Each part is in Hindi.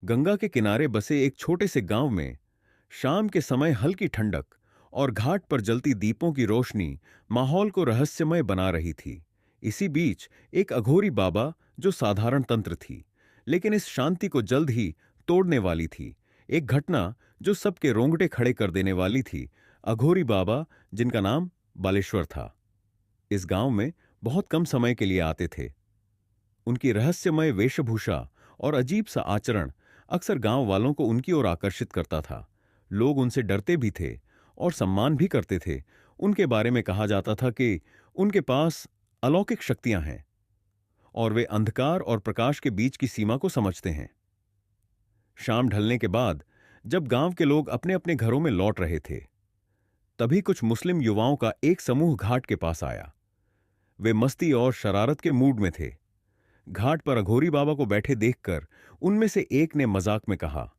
गंगा के किनारे बसे एक छोटे से गांव में शाम के समय हल्की ठंडक और घाट पर जलती दीपों की रोशनी माहौल को रहस्यमय बना रही थी। इसी बीच एक अघोरी बाबा, जो साधारण तंत्र थी लेकिन इस शांति को जल्द ही तोड़ने वाली थी। एक घटना जो सबके रोंगटे खड़े कर देने वाली थी। अघोरी बाबा, जिनका नाम बालेश्वर था, इस गांव में बहुत कम समय के लिए आते थे। उनकी रहस्यमय वेशभूषा और अजीब सा आचरण अक्सर गांव वालों को उनकी ओर आकर्षित करता था। लोग उनसे डरते भी थे और सम्मान भी करते थे। उनके बारे में कहा जाता था कि उनके पास अलौकिक शक्तियां हैं और वे अंधकार और प्रकाश के बीच की सीमा को समझते हैं। शाम ढलने के बाद जब गांव के लोग अपने अपने घरों में लौट रहे थे, तभी कुछ मुस्लिम युवाओं का एक समूह घाट के पास आया। वे मस्ती और शरारत के मूड में थे। घाट पर अघोरी बाबा को बैठे देखकर उनमें से एक ने मजाक में कहा,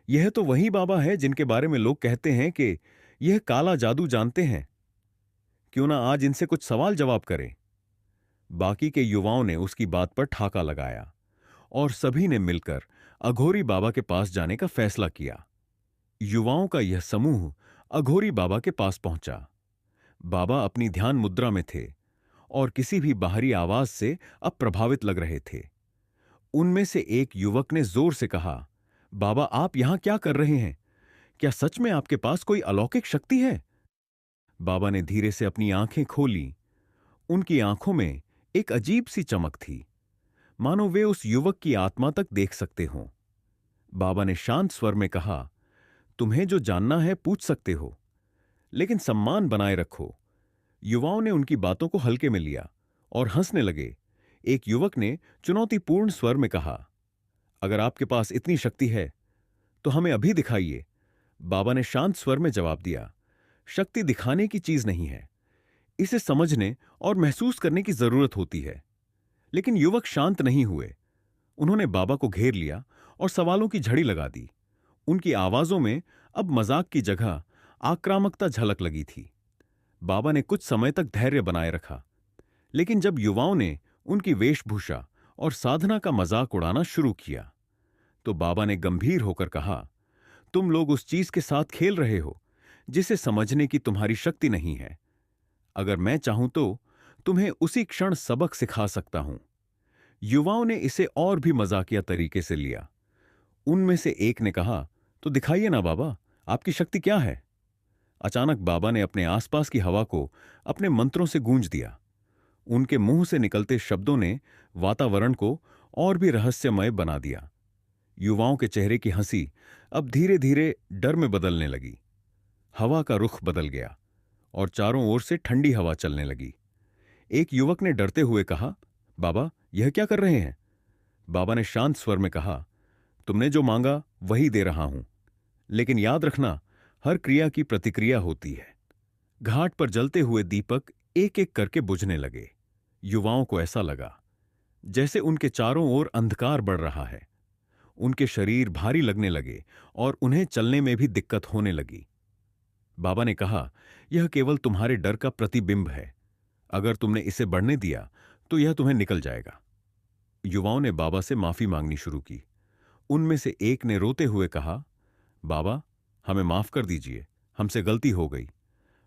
यह तो वही बाबा है जिनके बारे में लोग कहते हैं कि यह काला जादू जानते हैं। क्यों ना आज इनसे कुछ सवाल जवाब करें। बाकी के युवाओं ने उसकी बात पर ठाका लगाया और सभी ने मिलकर अघोरी बाबा के पास जाने का फैसला किया। युवाओं का यह समूह अघोरी बाबा के पास पहुंचा। बाबा अपनी ध्यान मुद्रा में थे और किसी भी बाहरी आवाज से अब प्रभावित लग रहे थे। उनमें से एक युवक ने जोर से कहा, बाबा, आप यहां क्या कर रहे हैं? क्या सच में आपके पास कोई अलौकिक शक्ति है? बाबा ने धीरे से अपनी आंखें खोली। उनकी आंखों में एक अजीब सी चमक थी, मानो वे उस युवक की आत्मा तक देख सकते हों। बाबा ने शांत स्वर में कहा, तुम्हें जो जानना है पूछ सकते हो, लेकिन सम्मान बनाए रखो। युवाओं ने उनकी बातों को हल्के में लिया और हंसने लगे। एक युवक ने चुनौतीपूर्ण स्वर में कहा, अगर आपके पास इतनी शक्ति है तो हमें अभी दिखाइए। बाबा ने शांत स्वर में जवाब दिया, शक्ति दिखाने की चीज नहीं है, इसे समझने और महसूस करने की जरूरत होती है। लेकिन युवक शांत नहीं हुए। उन्होंने बाबा को घेर लिया और सवालों की झड़ी लगा दी। उनकी आवाजों में अब मजाक की जगह आक्रामकता झलक लगी थी। बाबा ने कुछ समय तक धैर्य बनाए रखा, लेकिन जब युवाओं ने उनकी वेशभूषा और साधना का मजाक उड़ाना शुरू किया, तो बाबा ने गंभीर होकर कहा, तुम लोग उस चीज के साथ खेल रहे हो जिसे समझने की तुम्हारी शक्ति नहीं है। अगर मैं चाहूं तो तुम्हें उसी क्षण सबक सिखा सकता हूं। युवाओं ने इसे और भी मजाकिया तरीके से लिया। उनमें से एक ने कहा, तो दिखाइए ना बाबा, आपकी शक्ति क्या है? अचानक बाबा ने अपने आसपास की हवा को अपने मंत्रों से गूंज दिया। उनके मुंह से निकलते शब्दों ने वातावरण को और भी रहस्यमय बना दिया। युवाओं के चेहरे की हंसी अब धीरे धीरे डर में बदलने लगी। हवा का रुख बदल गया और चारों ओर से ठंडी हवा चलने लगी। एक युवक ने डरते हुए कहा, बाबा, यह क्या कर रहे हैं? बाबा ने शांत स्वर में कहा, तुमने जो मांगा वही दे रहा हूं, लेकिन याद रखना, हर क्रिया की प्रतिक्रिया होती है। घाट पर जलते हुए दीपक एक एक करके बुझने लगे। युवाओं को ऐसा लगा जैसे उनके चारों ओर अंधकार बढ़ रहा है। उनके शरीर भारी लगने लगे और उन्हें चलने में भी दिक्कत होने लगी। बाबा ने कहा, यह केवल तुम्हारे डर का प्रतिबिंब है। अगर तुमने इसे बढ़ने दिया तो यह तुम्हें निकल जाएगा। युवाओं ने बाबा से माफी मांगनी शुरू की। उनमें से एक ने रोते हुए कहा, बाबा, हमें माफ कर दीजिए, हमसे गलती हो गई।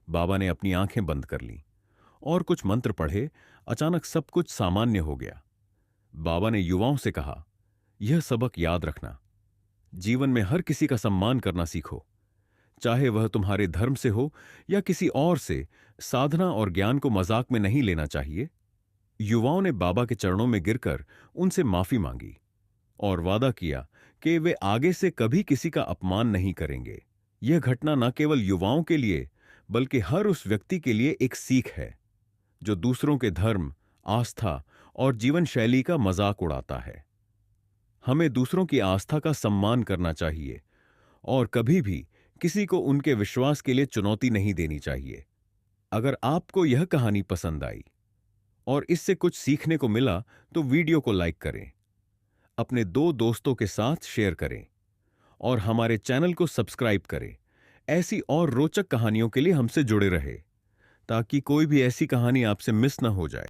बाबा ने अपनी आंखें बंद कर लीं और कुछ मंत्र पढ़े। अचानक सब कुछ सामान्य हो गया। बाबा ने युवाओं से कहा, यह सबक याद रखना, जीवन में हर किसी का सम्मान करना सीखो, चाहे वह तुम्हारे धर्म से हो या किसी और से। साधना और ज्ञान को मजाक में नहीं लेना चाहिए। युवाओं ने बाबा के चरणों में गिरकर उनसे माफी मांगी और वादा किया कि वे आगे से कभी किसी का अपमान नहीं करेंगे। यह घटना न केवल युवाओं के लिए बल्कि हर उस व्यक्ति के लिए एक सीख है जो दूसरों के धर्म, आस्था और जीवन शैली का मजाक उड़ाता है। हमें दूसरों की आस्था का सम्मान करना चाहिए और कभी भी किसी को उनके विश्वास के लिए चुनौती नहीं देनी चाहिए। अगर आपको यह कहानी पसंद आई और इससे कुछ सीखने को मिला तो वीडियो को लाइक करें, अपने दो दोस्तों के साथ शेयर करें और हमारे चैनल को सब्सक्राइब करें। ऐसी और रोचक कहानियों के लिए हमसे जुड़े रहे ताकि कोई भी ऐसी कहानी आपसे मिस न हो जाए।